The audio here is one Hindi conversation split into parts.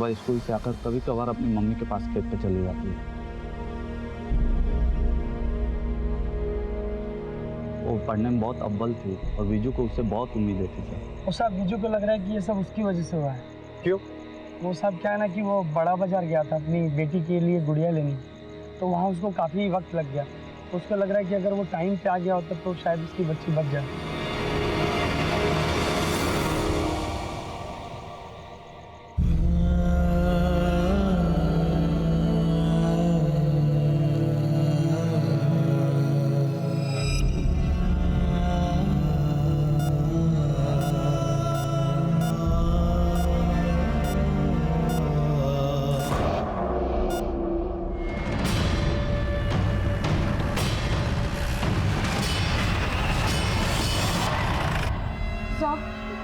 वह स्कूल से आकर कभी कभार अपनी मम्मी के पास खेत पे चली जाती है। वो पढ़ने में बहुत अव्वल थी और विजू को उससे बहुत उम्मीदें थी सर। वो साहब विजू को लग रहा है कि ये सब उसकी वजह से हुआ है। क्यों? वो साहब क्या है ना कि वो बड़ा बाजार गया था अपनी बेटी के लिए गुड़िया लेने, तो वहाँ उसको काफ़ी वक्त लग गया। तो उसको लग रहा है कि अगर वो टाइम पे आ गया होता तो शायद उसकी बच्ची बच जाए।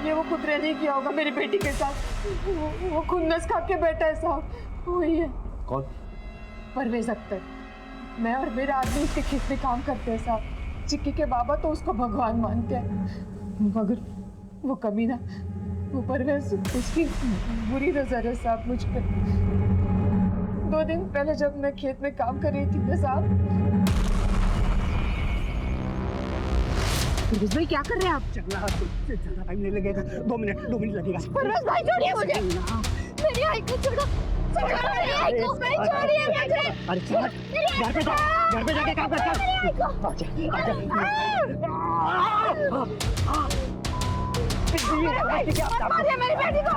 ये वो खुद रहने किया होगा मेरी बेटी के साथ। वो खुन्नस खा के बैठा है साहब, वही है। कौन? परवेज अख्तर। मैं और मेरा आदमी उसके खेत में काम करते हैं साहब। चिक्की के बाबा तो उसको भगवान मानते हैं, मगर वो कमीना, वो परवेज, उसकी बुरी नजर है साहब मुझ पे। 2 दिन पहले जब मैं खेत में काम कर रही थी ना साहब। परवेज भाई क्या कर रहे हैं आप? ज्यादा टाइम नहीं लगेगा, 2 मिनट लगेगा। परवेज भाई छोड़िए मुझे, मेरी आई को छोड़ो, मेरी आई को छोड़िए मुझे। अरे घर पे जाके काम कर। मारिए मेरी बेटी को।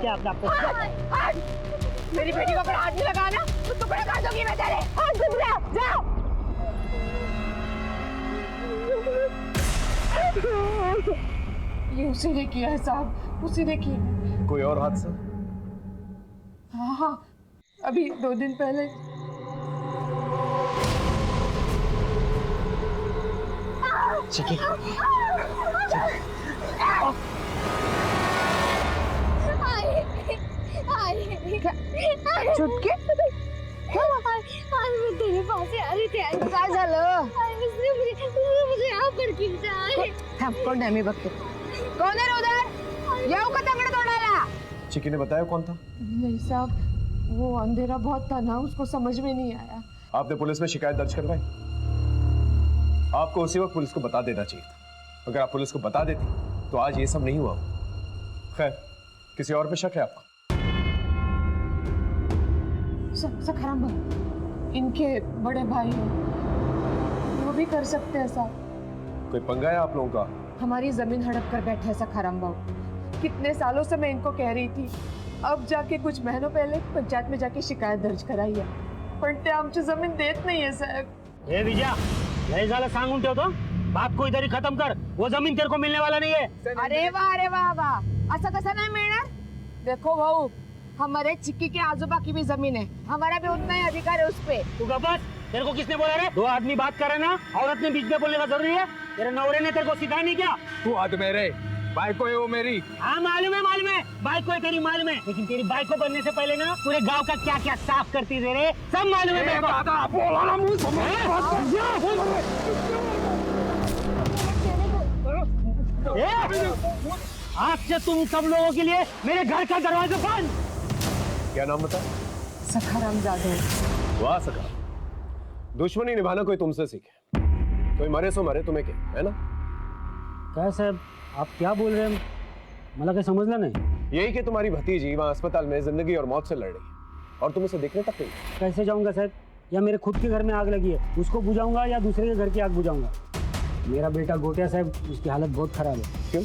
क्या आपको मेरी बेटी को अगर हाथ नहीं लगाना तो टुकड़े कर दूंगी मैं तेरे। हाथ दूर जाओ। ये उसी ने किया है साहब, उसी ने किया। कोई और हादसा? हाँ, अभी 2 दिन पहले। चिकी चुटके मैं तेरे पास ही आ रही थी। काय झालं? मुझे यहाँ पर खींचा। कोण नेहमी बघते, कौन है उधर? येऊ का तंगड़ तोडायला? चिकी ने बताया कौन था? नहीं साहब, वो अंधेरा बहुत था ना, उसको समझ में नहीं आया। आपने पुलिस में शिकायत दर्ज करवाई? आपको उसी वक्त पुलिस को बता देना चाहिए था। अगर आप पुलिस को बता देती तो आज ये सब नहीं हुआ। खैर, किसी और पे शक है आपको? सखाराम भाई, इनके बड़े भाई हैं, वो भी कर सकते हैं साहब। कोई पंगा है आप लोगों का? हमारी जमीन हड़प कर बैठे हैं सखाराम बाबू। कितने सालों से मैं इनको कह रही थी, अब जाके कुछ महीनों पहले पंचायत में जाके शिकायत दर्ज कराई है, पण ते आमची जमीन देत नाही है साहब। ए विजया, लय झालं सांगून ठेवतो, बात को इधर ही खत्म कर। वो जमीन तेरे को मिलने वाला नहीं है। अरे वाह, असं कसं नाही मिळणार? देखो भाऊ, हमारे चिक्की के आजूबा की भी जमीन है, हमारा भी उतना ही अधिकार है उस पे। तू बस, तेरे को किसने बोला रे? 2 आदमी बात कर रहे ना, औरत ने बीच में बोलने का जरूरी है? तेरे नौरे ने तेरे को सिखाया नहीं क्या? तू हाथ मेरे बाइको है वो मेरी। हाँ मालूम है, बाइको है तेरी, मालूम है। लेकिन तेरी बाइको बनने से पहले ना पूरे गांव का क्या क्या साफ करती थी रे, सब मालूम है मेरे को। बोला ना मुझे आज से तुम सब लोगों के लिए मेरे घर का दरवाजा बंद। क्या नाम बता? सखाराम जाधव। वाह सखा, दुश्मनी निभाना कोई तुमसे सीखे। कोई मरे सो मरे, तुम्हें क्या है ना? क्या साहब आप क्या बोल रहे हैं? मला क्या समझना नहीं। यही कि तुम्हारी भतीजी वहां अस्पताल में जिंदगी और मौत से लड़ रही है और तुम उसे देखने तक नहीं। कैसे जाऊंगा साहब? या मेरे खुद के घर में आग लगी है, उसको बुझाऊंगा या दूसरे के घर की आग बुझाऊंगा? मेरा बेटा गोटिया साहब, उसकी हालत बहुत खराब है। क्यों?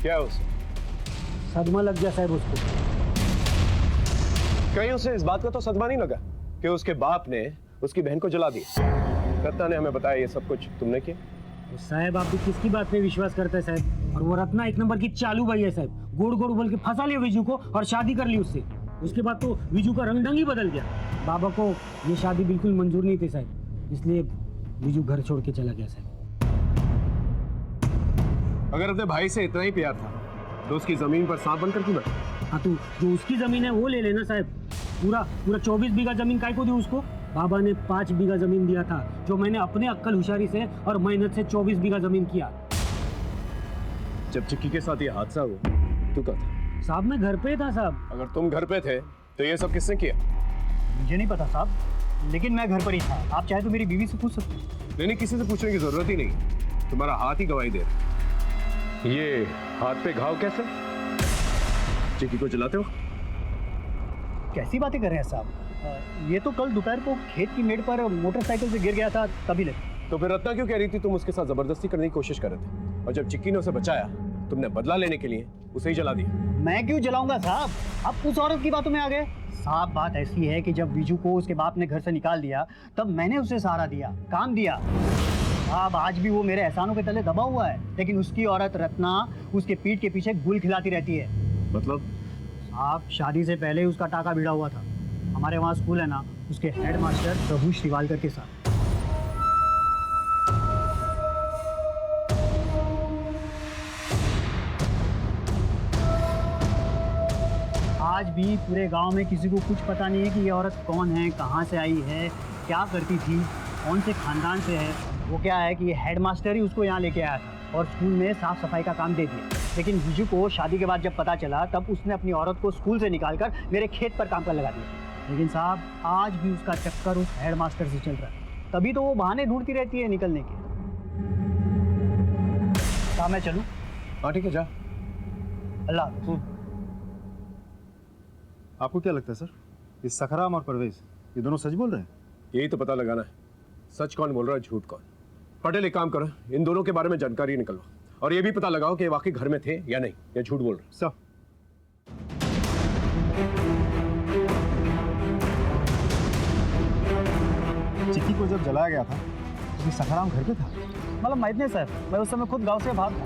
क्या है उसे? सदमा लग गया साहब उसको। कहीं उसे इस बात का तो सदमा नहीं लगा कि उसके बाप ने उसकी बहन को जला दिया? रत्ना ने हमें बताया ये सब कुछ तुमने किया? तो साहब आप भी किसकी बात पे विश्वास करते हैं साहब? और वो रत्ना 1 नंबर की चालू भाई है साहब। गोड़ गोड़ बोल के फंसा लिया विजू को और शादी कर ली उससे। उसके बाद तो विजू का रंग ढंग ही बदल गया। बाबा को ये शादी बिल्कुल मंजूर नहीं थी साहब, इसलिए विजू घर छोड़ के चला गया साहब। अगर अपने भाई से इतना ही प्यार था तो उसकी जमीन पर सांप बनकर क्यों बैठा? हाँ तो जो उसकी जमीन है वो ले लेना साहब। पूरा 24 बीघा जमीन काय को दी उसको? बाबा ने 5 बीघा जमीन दिया था, जो मैंने अपने अक्कल होशियारी से और मेहनत से 24 बीघा जमीन किया। जब चिक्की के साथ ये हादसा हुआ तू कहाँ था? साहब मैं घर पे था साहब। अगर तुम घर पे थे तो ये सब किसने किया? मुझे नहीं पता साहब, लेकिन मैं घर पर ही था। आप चाहे तो मेरी बीवी से पूछ सकते हैं। नहीं, किसी से पूछने की जरूरत ही नहीं, तुम्हारा हाथ ही गवाही दे रहा। ये हाथ पे घाव कैसे? चिक्की को जलाते हो? कैसी बातें कर रहे हैं साहब? ये तो कल दोपहर को खेत की मेड़ पर मोटरसाइकिल से गिर गया था, तभी लगी। तो फिर रत्ना क्यों कह रही थी तुम उसके साथ जबरदस्ती करने की कोशिश कर रहे थे, और जब चिक्की ने उसे बचाया तुमने बदला लेने के लिए उसे ही जला दिया? मैं क्यों जलाऊंगा साहब? आप उस औरत की बातों में आ गए। साहब बात ऐसी है कि जब विजू को उसके बाप ने घर से निकाल दिया तब मैंने उसे सहारा दिया, काम दिया। साहब आज भी वो मेरे एहसानों के तले दबा हुआ है, लेकिन उसकी औरत रत्ना उसके पीठ के पीछे गुल खिलाती रहती है। मतलब? साहब शादी से पहले ही उसका टाका भिड़ा हुआ था। हमारे वहाँ स्कूल है ना, उसके हेड मास्टर प्रभु श्रीवालकर के साथ। आज भी पूरे गांव में किसी को कुछ पता नहीं है कि ये औरत कौन है, कहाँ से आई है, क्या करती थी, कौन से खानदान से है। वो क्या है कि ये हेड मास्टर ही उसको यहाँ लेके आया था और स्कूल में साफ सफाई का काम दे दिया। लेकिन विजू को शादी के बाद जब पता चला तब उसने अपनी औरत को स्कूल से निकालकर मेरे खेत पर काम पर लगा दिया। लेकिन साहब आज भी उसका चक्कर उस हेड मास्टर से चल रहा है, तभी तो वो बहाने ढूंढती रहती है निकलने के। क्या मैं चलूँ? हाँ ठीक है, जा। अल्लाह हाफ़िज़। आपको क्या लगता है सर, ये सखराम और परवेज ये दोनों सच बोल रहे हैं? यही तो पता लगाना है, सच कौन बोल रहा है, झूठ कौन। पटेल एक काम करो, इन दोनों के बारे में जानकारी निकलवाओ और ये भी पता लगाओ कि ये वाकई घर में थे या नहीं, या झूठ बोल रहे। सर चिक्की को जब जलाया गया था तो सखराम घर पे था? मतलब मैं इतने सर, मैं उस समय खुद गांव से बाहर था।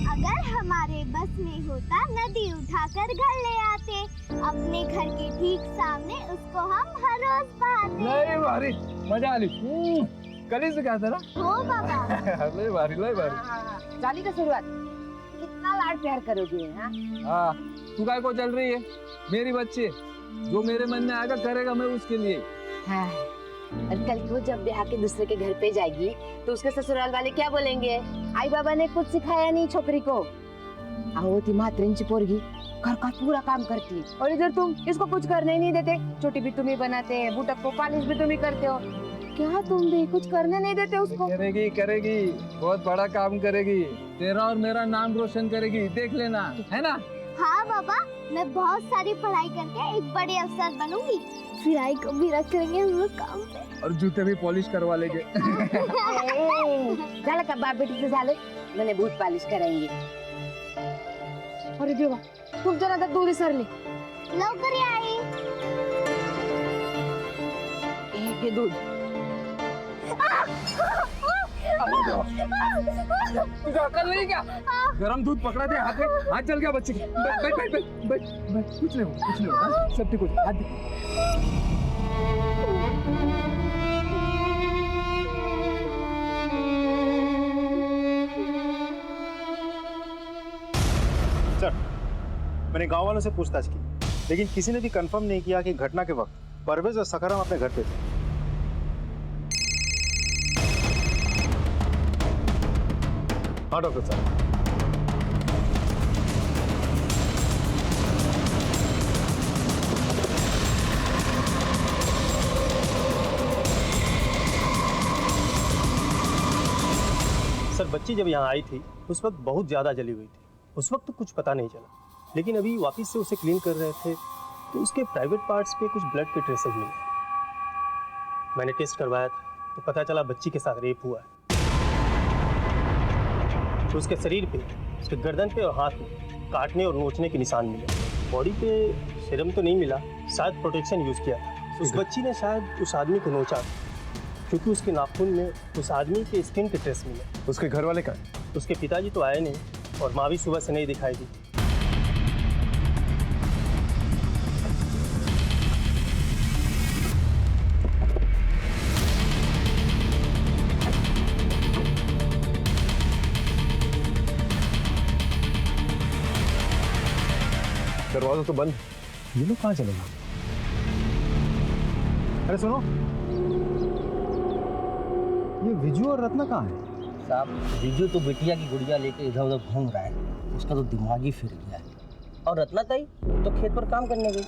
अगर हमारे बस में होता नदी उठाकर घर ले आते, अपने घर के ठीक सामने उसको हम हर रोज बहाते। नहीं भारी मजा आली। कल ही से क्या तेरा? हो बाबा। लय भारी। चाली का शुरुआत कितना लाड प्यार करोगे? हाँ, तू काय को चल रही है? मेरी बच्ची, जो मेरे मन में आएगा करेगा मैं उसके लिए। हाँ। और कल को जब ब्याह के दूसरे के घर पे जाएगी तो उसके ससुराल वाले क्या बोलेंगे? आई बाबा ने कुछ सिखाया नहीं छोकरी को। आओ ती मात्रिंच पोरगी घर का पूरा काम करती है और इधर तुम इसको कुछ करने ही नहीं देते। छोटी भी तुम ही बनाते हैं, बूटक को पालिश भी तुम ही करते हो। क्या तुम भी कुछ करने नहीं देते उसको? करेगी, बहुत बड़ा काम करेगी, तेरा और मेरा नाम रोशन करेगी, देख लेना, है ना? हाँ बाबा, मैं बहुत सारी पढ़ाई करके एक बड़े अफसर बनूंगी, फिर आई को भी रख लेंगे हम लोग काम पे और जूते भी पॉलिश करवा लेंगे। झालं का बाप बेटी से झालं, मैंने बूट पालिश कराएंगे। अरे देवा, तुमच्या नादात दूध विसरले। लवकर या आई। हे दूध तुझे अकल नहीं क्या? गरम दूध पकड़ा दे हाथ में, हाथ जल गया बच्चे के। बैठ, कुछ नहीं हो, सब ठीक हो जाए, हाथ दे। सर मैंने गांव वालों से पूछताछ की, लेकिन किसी ने भी कंफर्म नहीं किया कि घटना के वक्त परवेज और सखराम अपने घर पे थे। हाँ डॉक्टर साहब, सर बच्ची जब यहाँ आई थी उस वक्त बहुत ज़्यादा जली हुई थी। उस वक्त तो कुछ पता नहीं चला, लेकिन अभी वापस से उसे क्लीन कर रहे थे तो उसके प्राइवेट पार्ट्स पे कुछ ब्लड के ट्रेसेस मिले। मैंने टेस्ट करवाया था तो पता चला बच्ची के साथ रेप हुआ है। तो उसके शरीर पे, उसके गर्दन पे और हाथ में काटने और नोचने के निशान मिले। बॉडी पे सीरम तो नहीं मिला, शायद प्रोटेक्शन यूज़ किया था। उस बच्ची ने शायद उस आदमी को नोचा क्योंकि उसके नाखून में उस आदमी के स्किन के ट्रेस मिले। उसके घर वाले का? उसके पिताजी तो आए नहीं और माँ भी सुबह से नहीं दिखाई दी। दरवाजा तो बंद। ये लोग कहाँ चले गए? अरे सुनो, ये विजू और रत्ना कहाँ है? साहब विजू तो बिटिया की गुड़िया लेके इधर उधर घूम रहा है, उसका तो दिमाग ही फिर गया है। और रत्ना ताई तो खेत पर काम करने गई।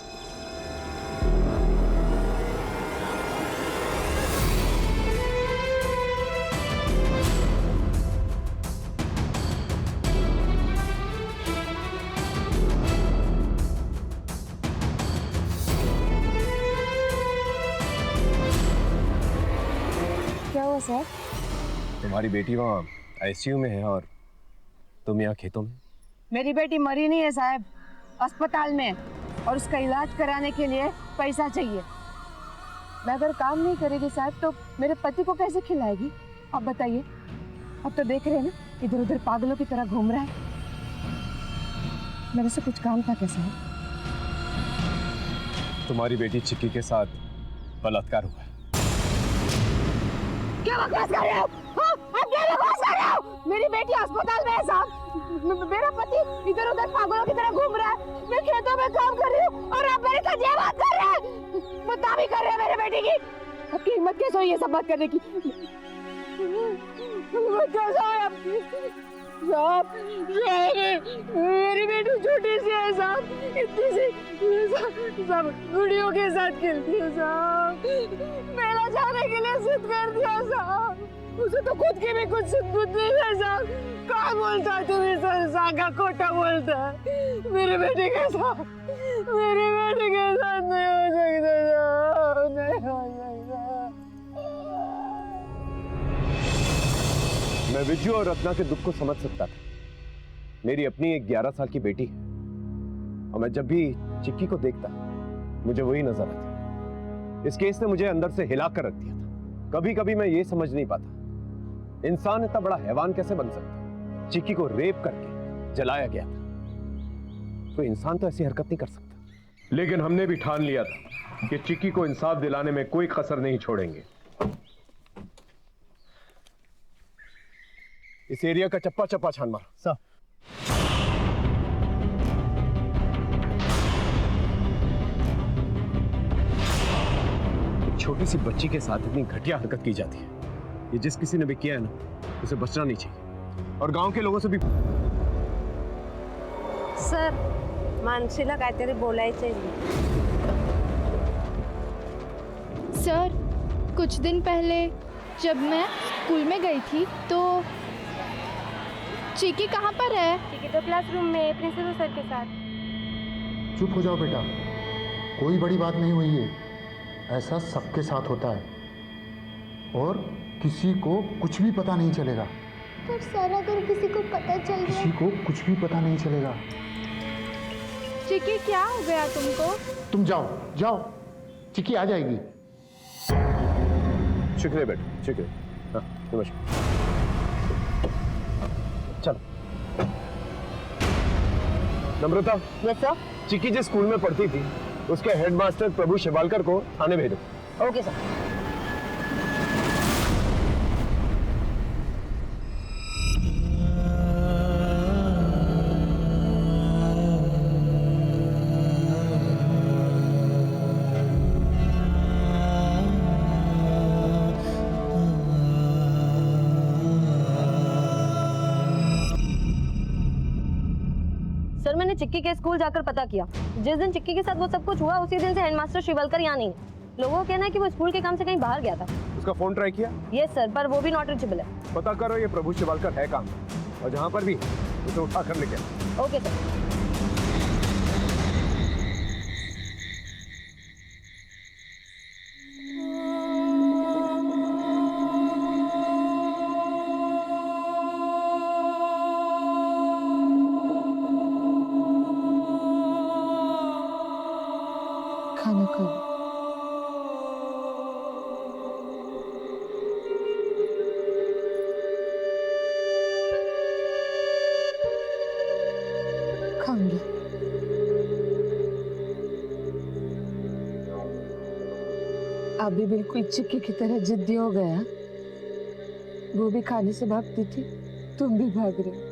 क्या हुआ सर? तुम्हारी बेटी वहाँ आईसीयू में है और तुम यहाँ खेतों में। मेरी बेटी मरी नहीं है साहब, अस्पताल में, और उसका इलाज कराने के लिए पैसा चाहिए। मैं अगर काम नहीं करेगी साहब तो मेरे पति को कैसे खिलाएगी? आप बताइए। अब तो देख रहे हैं ना, इधर उधर पागलों की तरह घूम रहा है। मेरे से कुछ काम था क्या साहब? तुम्हारी बेटी चिक्की के साथ बलात्कार हुआ है। क्या बकवास कर रहे हो? हाँ? आप क्या बकवास कर रहे हो? मेरी बेटी अस्पताल में है साहब, मेरा पति इधर उधर पागलों की तरह घूम रहा है, मैं खेतों में काम कर रही हूँ और आप मेरे साथ ये बात कर रहे हैं, बदनामी कर रहे हैं मेरे बेटी की। आपकी हिम्मत कैसे हुई ये सब बात करने की? हिम्मत कैसे हुई आपकी? साहब, मेरी बेटी छोटी सी है साहब, इतनी सी सब गुड़ियों के साथ खेलती है साहब, मेला जाने के लिए जिद कर दिया साहब, उसे तो खुद की भी कुछ बुद्धि नहीं है साहब। क्या बोलता है तुम्हें सर, सागा खोटा बोलता है। मेरे बेटे के साथ नहीं हो सकता साहब, नहीं हो सकता। मैं विजू और रत्ना के दुख को समझ सकता था। मेरी अपनी एक 11 साल की बेटी है और मैं जब भी चिक्की को देखता मुझे वही नजर आती। इस केस ने मुझे अंदर से हिला कर रख दिया था। कभी कभी मैं ये समझ नहीं पाता, इंसान इतना बड़ा हैवान कैसे बन सकता है। चिक्की को रेप करके जलाया गया था, कोई इंसान तो ऐसी हरकत नहीं कर सकता। लेकिन हमने भी ठान लिया था कि चिक्की को इंसाफ दिलाने में कोई कसर नहीं छोड़ेंगे। इस एरिया का चप्पा चप्पा छान मार। सर, छोटी सी बच्ची के साथ इतनी घटिया हरकत की जाती है, ये जिस किसी ने भी किया है ना, उसे बचना नहीं चाहिए। और गांव के लोगों से भी। सर, मानसीला काहीतरी बोलायचंय। सर, कुछ दिन पहले जब मैं स्कूल में गई थी तो चिकी कहाँ पर है? चिकी तो क्लासरूम में प्रिंसिपल सर के साथ। चुप हो जाओ बेटा, कोई बड़ी बात नहीं हुई है। ऐसा सबके साथ होता है और किसी को कुछ भी पता नहीं चलेगा। पर सर, अगर किसी को पता चल गया? किसी को कुछ भी पता नहीं चलेगा। चिकी, क्या हो गया तुमको? तुम जाओ जाओ, चिकी आ जाएगी। शुक्रिया बेटा, शुक्रिया। हाँ, नमस्कार। चलो। नम्रता, यस सर। चिक्की जिस स्कूल में पढ़ती थी उसके हेडमास्टर प्रभु शिवालकर को थाने भेजो। Okay sir. सर, मैंने चिक्की के स्कूल जाकर पता किया। जिस दिन चिक्की के साथ वो सब कुछ हुआ उसी दिन से हेडमास्टर शिवलकर यहाँ नहीं है। लोगों का कहना है कि वो स्कूल के काम से कहीं बाहर गया था। उसका फोन ट्राई किया? यस सर, पर वो भी नॉट रीचेबल है। पता करो ये प्रभु शिवालकर है काम, और जहां पर भी उसे उठा कर लेके आओ। Okay sir. खाना खाओ। खाऊंगी। आप भी बिल्कुल चिक्की की तरह जिद्दी हो गया। वो भी खाने से भागती थी, तुम भी भाग रहे हो।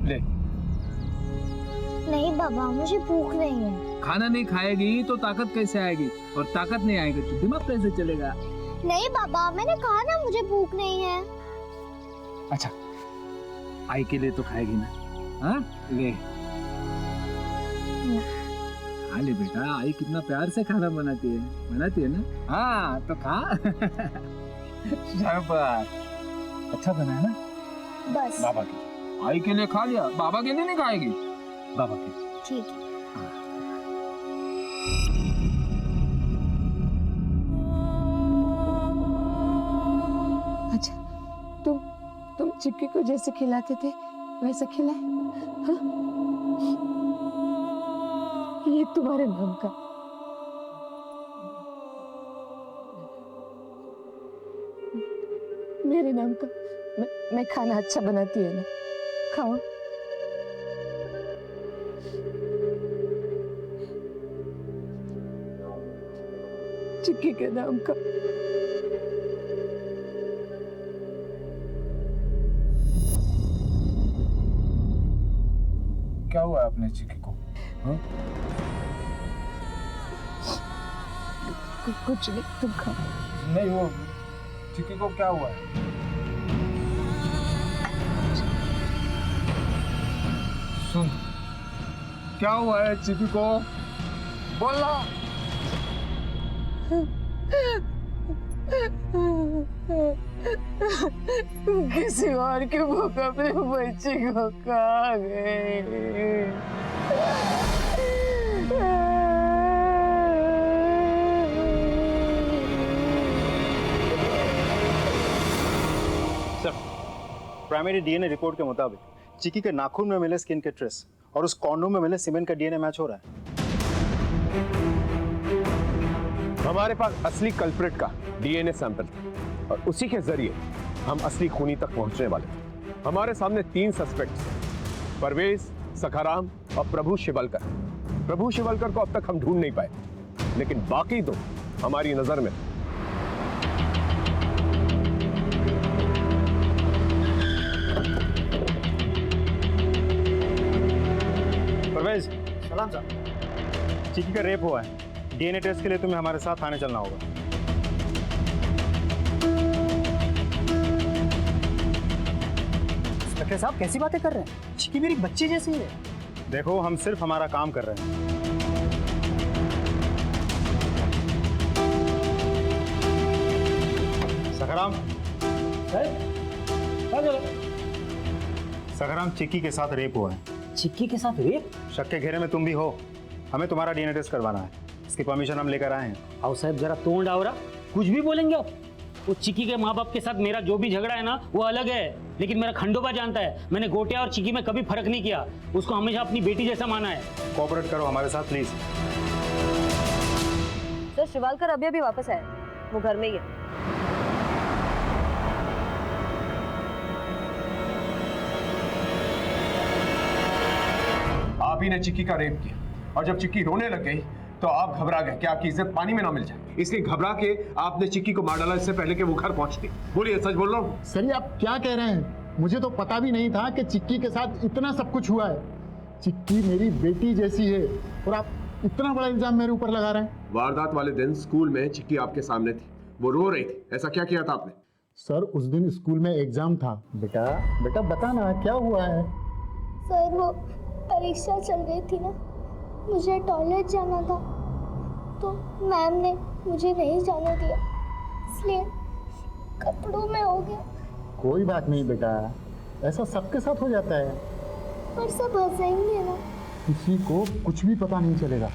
ले, नहीं बाबा, मुझे भूख नहीं है। खाना नहीं खाएगी तो ताकत कैसे आएगी, और ताकत नहीं आएगी तो दिमाग कैसे चलेगा? नहीं बाबा, मैंने कहा ना मुझे भूख नहीं है। अच्छा, आई के लिए तो खाएगी ना? हाँ ले, खा ले बेटा, आई कितना प्यार से खाना बनाती है ना? हाँ तो खा। शाबाश, अच्छा बना है ना? बस बाबा की, आई के लिए खा लिया, बाबा के लिए नहीं खाएगी, बाबा के। ठीक है। अच्छा, तुम चिक्की को जैसे खिलाते थे वैसा खिलाए? हाँ? ये तुम्हारे नाम का। मेरे नाम का। मैं खाना अच्छा बनाती है ना, खाओ। चिक्की के नाम का। क्या हुआ अपने चिक्की को? हाँ? कुछ नहीं, तुम खाओ। नहीं, वो चिक्की को क्या हुआ है? सुन, क्या हुआ है चिक्की को? बोलना। किसी और के भूख अपने बच्चे को खा गए। सर, प्राइमरी डीएनए रिपोर्ट के मुताबिक चिक्की के नाखून में मिले स्किन के ट्रेस और उस कॉन्डोम में मिले सीमेंट का डीएनए मैच हो रहा है। हमारे पास असली कल्प्रिट का डीएनए सैंपल था और उसी के जरिए हम असली खूनी तक पहुंचने वाले थे। हमारे सामने 3 सस्पेक्ट्स, परवेज, सखाराम और प्रभु शिवलकर। प्रभु शिवलकर को अब तक हम ढूंढ नहीं पाए, लेकिन बाकी 2 हमारी नजर में। परवेज, सलाम साहब। चिक्की का रेप हुआ है, डीएनए टेस्ट के लिए तुम्हें हमारे साथ थाने चलना होगा। इंस्पेक्टर साहब कैसी बातें कर रहे हैं? चिक्की मेरी बच्ची जैसी है। देखो, हम सिर्फ हमारा काम कर रहे हैं। सखाराम, सखाराम, चिक्की के साथ रेप हुआ है। चिक्की के साथ रेप? शक के घेरे में तुम भी हो। हमें तुम्हारा डीएनए टेस्ट करवाना है, इसकी परमिशन हम लेकर आए हैं। आओ साहब, जरा तोड़ डावरा, कुछ भी बोलेंगे आप? वो चिक्की के माँ बाप के साथ मेरा जो भी झगड़ा है ना वो अलग है, लेकिन मेरा खंडोबा जानता है मैंने गोटिया और चिक्की में कभी फर्क नहीं किया, उसको हमेशा अपनी बेटी जैसा माना है। कोऑपरेट करो हमारे साथ प्लीज। सर, शिवालकर अभी अभी वापस आए, वो घर में ही है। आप ही ने चिक्की का रेप किया और जब चिक्की रोने लग गई तो आप घबरा गए कि आपकी इज्जत पानी में ना मिल जाए, इसलिए घबरा के आपने चिक्की को मार डाला इससे पहले कि वो घर पहुंचती। बोलिए, सच बोल रहा हूँ? सर, ये आप क्या कह रहे हैं? मुझे तो पता भी नहीं था कि चिक्की के साथ इतना सब कुछ हुआ है। चिक्की मेरी बेटी जैसी है और आप इतना बड़ा इल्जाम मेरे ऊपर लगा रहे हैं। वारदात वाले दिन स्कूल में चिक्की आपके सामने थी, वो रो रही थी, ऐसा क्या किया था आपने? सर, उस दिन स्कूल में एग्जाम था। बेटा बता ना क्या हुआ है? सर, वो परीक्षा चल रही थी ना, मुझे टॉयलेट जाना था तो मैम ने मुझे नहीं जाने दिया, इसलिए कपड़ों में हो गया। कोई बात नहीं बेटा, ऐसा सबके साथ हो जाता है। पर सब हंसेंगे ना। किसी को कुछ भी पता नहीं चलेगा।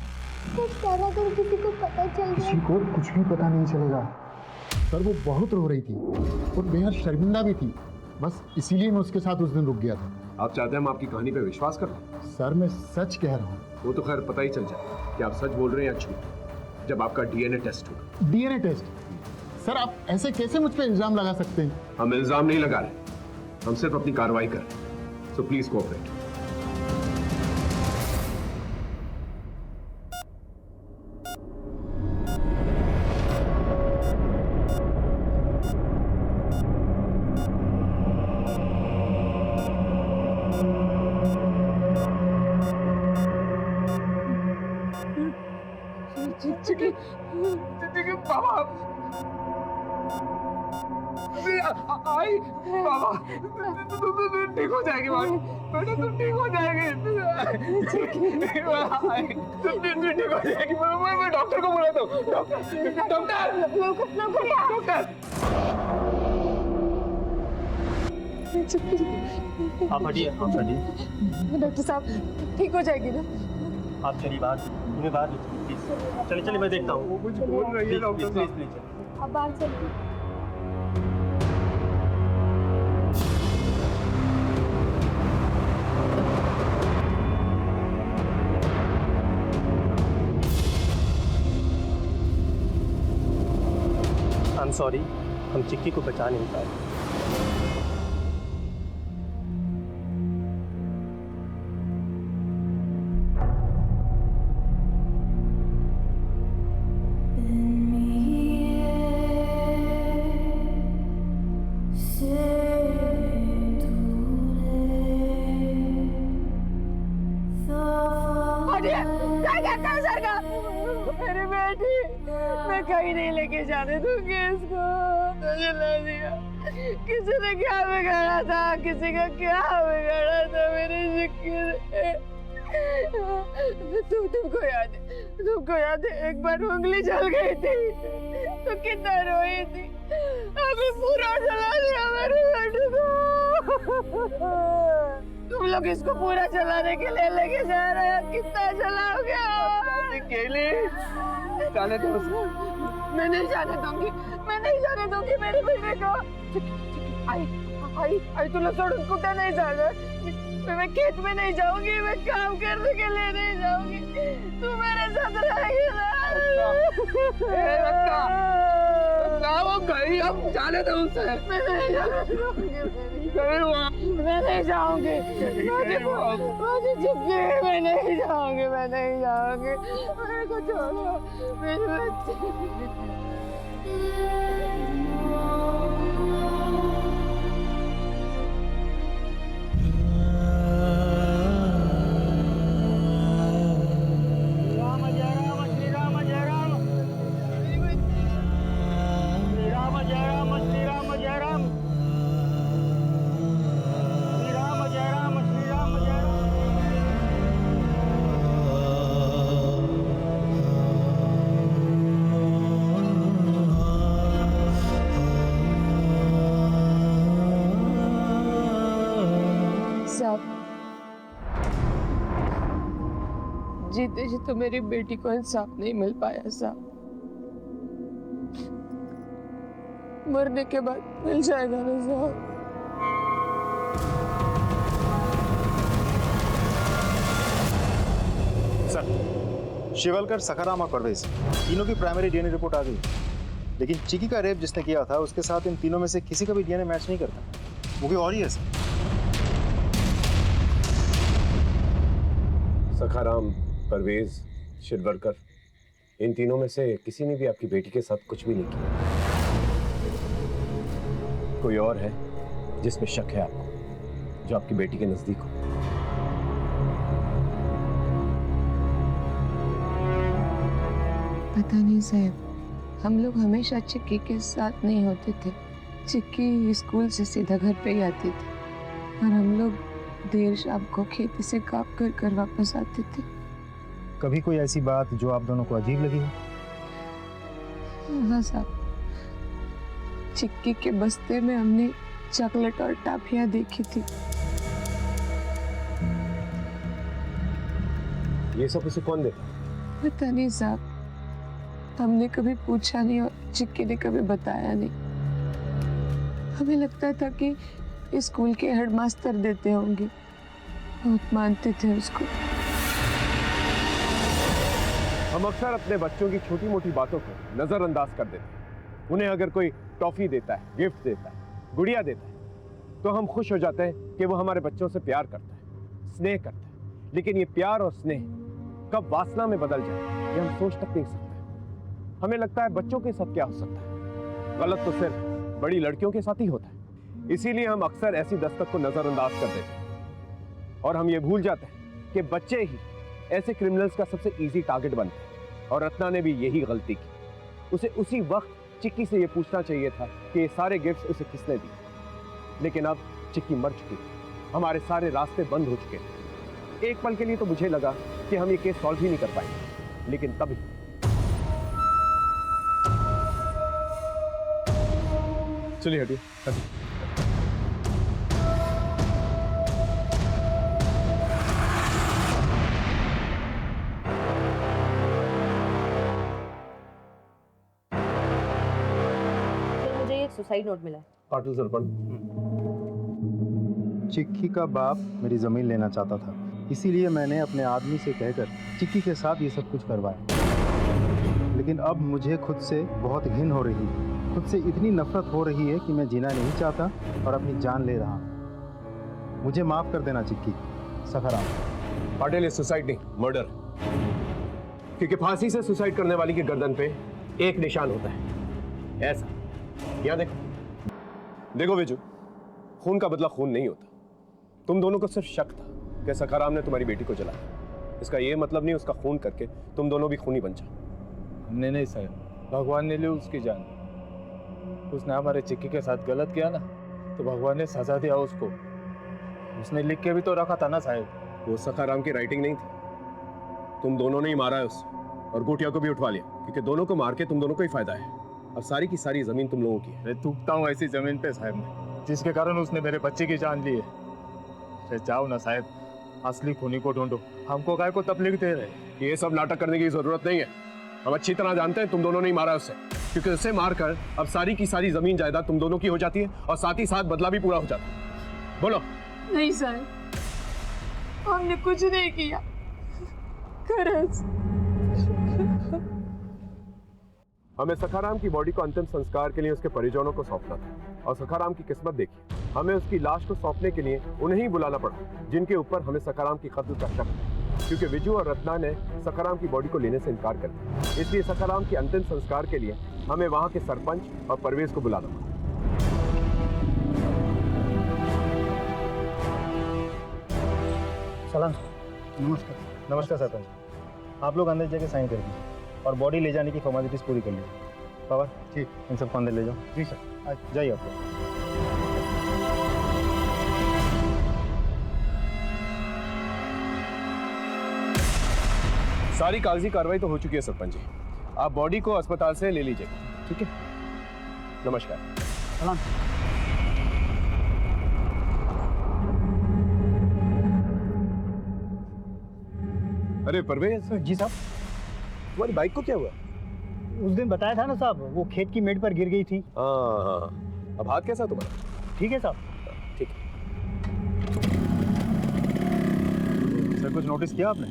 तो क्या अगर किसी को पता चल किसी गया? को कुछ भी पता नहीं चलेगा। सर, वो बहुत रो रही थी और बेहद शर्मिंदा भी थी, बस इसीलिए मैं उसके साथ उस दिन रुक गया था। आप चाहते हैं हम आपकी कहानी पे विश्वास कर लें? सर, मैं सच कह रहा हूँ। वो तो खैर पता ही चल जाए कि आप सच बोल रहे हैं या झूठ जब आपका डीएनए टेस्ट होगा। DNA test? सर, आप ऐसे कैसे मुझ पे इल्जाम लगा सकते हैं? हम इल्जाम नहीं लगा रहे, हम सिर्फ अपनी कार्रवाई कर रहे हैं, सो प्लीज कोऑपरेट। बाबा आई बाबा तुम ठीक हो जाएगी बेटा, तुम ठीक हो जाएगी, तुम ठीक हो जाएगी। मैं डॉक्टर को बुलाता हूँ। डॉक्टर आप हटिए, आप हटिए। डॉक्टर साहब ठीक हो जाएगी ना? आप चलिए बाहर, तुम्हें बाहर प्लीज। चलिए चलिए, मैं देखता हूँ। वो कुछ बोल रही है डॉक्टर साहब। प्लीज। अब बाहर चलिए। आई एम सॉरी, हम चिक्की को बचा नहीं पाए। मेरी बेटी, मैं कहीं नहीं लेके जाने दूंगी इसको। तो जला दिया, किसी ने क्या बिगाड़ा था, किसी का क्या बिगाड़ा था मेरी चिक्की ने। तुमको याद है एक बार उंगली जल गई थी तो कितना रोई थी। अभी पूरा जला दिया मेरी बेटी को। तुम लोग इसको पूरा जलाने के लिए लेके जा रहे हो, कितना जलाओगे? जाने दो उसको। मैं नहीं जाने दूंगी, मैं नहीं जाने दूंगी मेरे बेटे को। आई तू लोग कुत्ता नहीं जाना। मैं खेत में नहीं जाऊंगी, मैं काम करने के लिए नहीं जाऊंगी। तू मेरे साथ रहेगी ना? वो गई, अब जाने दो उसे। मैं नहीं जाने दूंगी, मैं नहीं जाऊंगी। मुझे चिक्की, मैं नहीं जाऊंगी, मैं नहीं जाऊंगी। मेरे को छोड़ो, मेरे बच्चे। जीते जी तो मेरी बेटी को इंसाफ नहीं मिल पाया साहब, मरने के बाद मिल जाएगा ना साहब। सर, शिवलकर, सखाराम और परवेज, तीनों की प्राइमरी डीएनए रिपोर्ट आ गई, लेकिन चिक्की का रेप जिसने किया था उसके साथ इन तीनों में से किसी का भी डीएनए मैच नहीं करता। वो कोई और ही है सर। सखाराम, परवेज, शिवलकर, इन तीनों में से किसी ने भी आपकी बेटी के साथ कुछ भी नहीं किया। कोई और है जिसमें शक है आपको, जो आपकी बेटी के नजदीक हो? पता नहीं साहब, हम लोग हमेशा चिक्की के साथ नहीं होते थे। चिक्की स्कूल से सीधा घर पे ही आती थी और हम लोग देर शाम को खेती से काम कर वापस आते थे। कभी कोई ऐसी बात जो आप दोनों को अजीब लगी हो? हाँ साहब, चिक्की के बस्ते में हमने चॉकलेट और टाफियां देखी थी। ये सब उसे कौन देता? पता नहीं साहब, हमने कभी पूछा नहीं और चिक्की ने कभी बताया नहीं। हमें लगता था कि स्कूल के हेडमास्टर देते होंगे, बहुत मानते थे उसको। हम अक्सर अपने बच्चों की छोटी मोटी बातों को नजरअंदाज कर देते हैं। उन्हें अगर कोई टॉफी देता है, गिफ्ट देता है, गुड़िया देता है, तो हम खुश हो जाते हैं कि वो हमारे बच्चों से प्यार करता है, स्नेह करता है। लेकिन ये प्यार और स्नेह कब वासना में बदल जाए, ये हम सोच तक नहीं सकते। हमें लगता है बच्चों के साथ क्या हो सकता है, गलत तो सिर्फ बड़ी लड़कियों के साथ ही होता है। इसीलिए हम अक्सर ऐसी दस्तक को नजरअंदाज कर देते हैं और हम ये भूल जाते हैं कि बच्चे ही ऐसे क्रिमिनल्स का सबसे इजी टारगेट बनते हैं। और रत्ना ने भी यही गलती की। उसे उसी वक्त चिक्की से ये पूछना चाहिए था कि ये सारे गिफ्ट्स उसे किसने दिए। लेकिन अब चिक्की मर चुकी है, हमारे सारे रास्ते बंद हो चुके हैं। एक पल के लिए तो मुझे लगा कि हम ये केस सॉल्व ही नहीं कर पाएंगे, लेकिन तभी चलिए हटिए। सर मुझे एक सुसाइड नोट मिला है। पाटिल सर पढ़। चिक्की का बाप मेरी ज़मीन लेना चाहता था, इसीलिए मैंने अपने आदमी से कहकर चिक्की के साथ ये सब कुछ करवाया। लेकिन अब मुझे खुद से बहुत घिन हो रही है, खुद से इतनी नफरत हो रही है कि मैं जीना नहीं चाहता और अपनी जान ले रहा हूँ। मुझे माफ़ कर देना चिक्की। सखाराम। पाटिल ये सुसाइड नहीं, मर्डर। क्योंकि फांसी से सुसाइड करने वाली की गर्दन पे एक निशान होता है, ऐसा। यहाँ देखो, देखो विजू, खून का बदला खून नहीं होता। तुम दोनों को सिर्फ शक था कि सखाराम ने तुम्हारी बेटी को जलाया। इसका ये मतलब नहीं उसका खून करके तुम दोनों भी खूनी बन जाओ। हमने नहीं साहब, भगवान ने ली उसकी जान। उसने हमारे चिक्की के साथ गलत किया ना, तो भगवान ने सजा दिया उसको। उसने लिख के भी तो रखा था ना साहब। वो सखाराम की राइटिंग नहीं थी, तुम दोनों ने ही मारा है उसे, और गोटिया को भी उठवा लिया, क्योंकि दोनों को मार के तुम दोनों को ही फायदा है। अब सारी की सारी जमीन तुम लोगों की है। मैं थूकता हूँ ऐसी जमीन पे साहब में, जिसके कारण उसने मेरे बच्चे की जान ली है। जाओ ना साहब, असली खूनी को ढूंढो, हमको काय को तकलीफ दे रहे। ये सब नाटक करने की जरूरत नहीं है। हम अच्छी तरह जानते हैं तुम दोनों ने ही मारा उसे, क्योंकि उसे मारकर अब सारी की सारी जमीन जायदाद तुम दोनों की हो जाती है, और साथ ही साथ बदला भी पूरा हो जाता है। बोलो। नहीं सर, हमने कुछ नहीं किया। खरच। हमें सखाराम की बॉडी को अंतिम संस्कार के लिए उसके परिजनों को सौंपना था, और सखाराम की किस्मत देखिए, हमें उसकी लाश को सौंपने के लिए उन्हें ही बुलाना पड़ा जिनके ऊपर हमें सखाराम की कत्ल का शक था, क्योंकि विजू और रत्ना ने सखाराम की बॉडी को लेने से इनकार कर दिया। इसलिए सखाराम के अंतिम संस्कार के लिए हमें वहां के सरपंच और परवेज को बुलाना पड़ा। सलाम। नमस्कार। नमस्कार सरपंच। आप लोग अंदर जाके साइन कर दीजिए और बॉडी ले जाने की फॉर्मेलिटीज पूरी कर लीजिए। बाबा ठीक, इन सबको अंदर ले जाओ। जी सर। आज जाइए आप लोग। सारी कागजी कार्रवाई तो हो चुकी है सरपंच जी, आप बॉडी को अस्पताल से ले लीजिएगा, ठीक है? नमस्कार। सलाम। अरे परवेज। जी साहब। तुम्हारी बाइक को क्या हुआ? उस दिन बताया था ना साहब, वो खेत की मेड़ पर गिर गई थी। हाँ, अब हाथ कैसा तुम्हारा? ठीक है साहब। ठीक है। सर कुछ नोटिस किया आपने?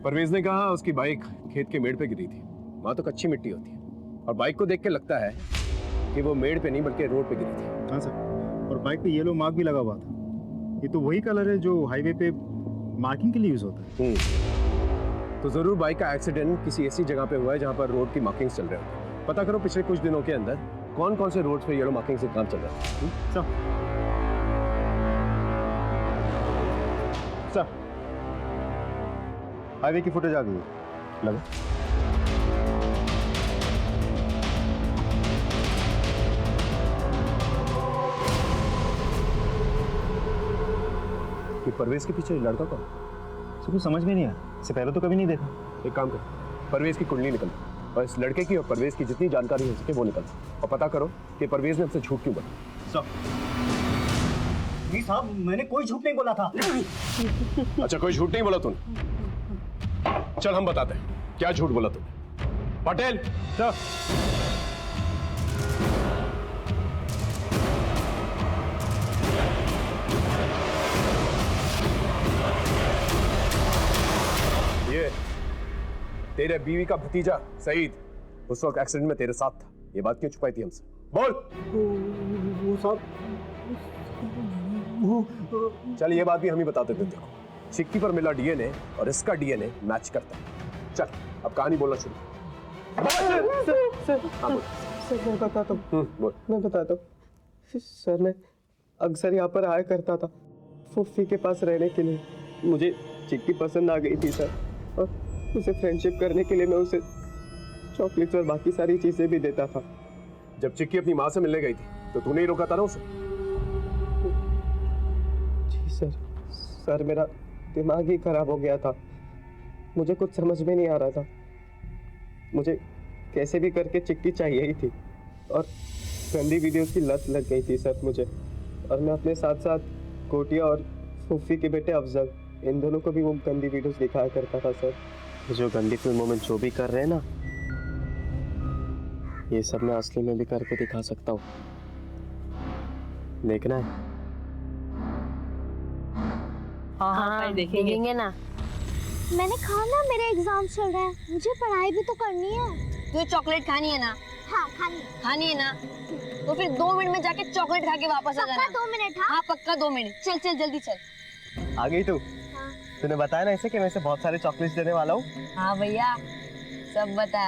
परवेज ने कहा उसकी बाइक खेत के मेड़ पे गिरी थी। वहाँ तो कच्ची मिट्टी होती है, और बाइक को देख के लगता है कि वो मेड़ पे नहीं बल्कि रोड पे गिरी थी। हाँ सर, और बाइक पे येलो मार्क भी लगा हुआ था। ये तो वही कलर है जो हाईवे पे मार्किंग के लिए यूज होता है। तो जरूर बाइक का एक्सीडेंट किसी ऐसी जगह पे हुआ है जहाँ पर रोड की मार्किंग्स चल रहे होते। पता करो पिछले कुछ दिनों के अंदर कौन कौन से रोड पे येलो मार्किंग से काम चल रहा है। सर हाईवे की फुटेज आ गई है, लगा। कि परवेज के पीछे लड़का कौन? सर कुछ समझ में नहीं आया, इससे पहले तो कभी नहीं देखा। एक काम करो, परवेज की कुंडली निकल और इस लड़के की और परवेज की जितनी जानकारी हो सके वो निकल, और पता करो कि परवेज ने हमसे झूठ क्यों बोला। सर जी साहब, मैंने कोई झूठ नहीं बोला था। अच्छा, कोई झूठ नहीं बोला तूने? चल हम बताते हैं क्या झूठ बोला तूने। पटेल सर। ये तेरे बीवी का भतीजा सईद उस वक्त एक्सीडेंट में तेरे साथ था, ये बात क्यों छुपाई थी हमसे? बोल। वो साहब, चल ये बात भी हम ही बताते थे। देखो, चिक्की पर मिला डीएनए और इसका डीएनए मैच करता है। चल अब कहानी बोलना शुरू। सर मैं बताता हूँ। सर मैं अक्सर यहाँ पर आया करता था फुफ्फी के पास रहने के लिए। मुझे चिक्की पसंद आ गई थी सर, और उसे फ्रेंडशिप करने के लिए मैं उसे चॉकलेट्स और बाकी सारी चीजें भी देता था। जब चिक्की अपनी माँ से मिलने गई थी तो तूने ही रोका था ना उसे? जी सर मेरा दिमाग ही खराब हो गया था। मुझे कुछ समझ में नहीं आ रहा था। मुझे कैसे भी करके चिक्की चाहिए ही थी और गंदी वीडियोस की लत लग गई थी सर मुझे। और मैं अपने साथ साथ कोटिया और फूफी के बेटे अफजल, इन दोनों को भी वो गंदी वीडियोस दिखाया करता था सर। जो गंदी फिल्मों में जो भी कर रहे हैं ना, ये सब मैं असली में भी करके दिखा सकता हूँ। देखना है? हाँ देखेंगे ना। मैंने कहा ना मेरे एग्जाम चल रहे हैं, मुझे पढ़ाई भी तो करनी है। तुझे चॉकलेट खानी है ना? हाँ खानी है ना? तो फिर 2 मिनट में जाके चॉकलेट खा के वापस आ जाना। 2 मिनट? हाँ पक्का 2 मिनट। चल चल जल्दी चल। आ गई तू? तूने बताया ना इसे कि मैं इसे बहुत सारे चॉकलेट्स देने वाला हूँ। हाँ भैया सब बता।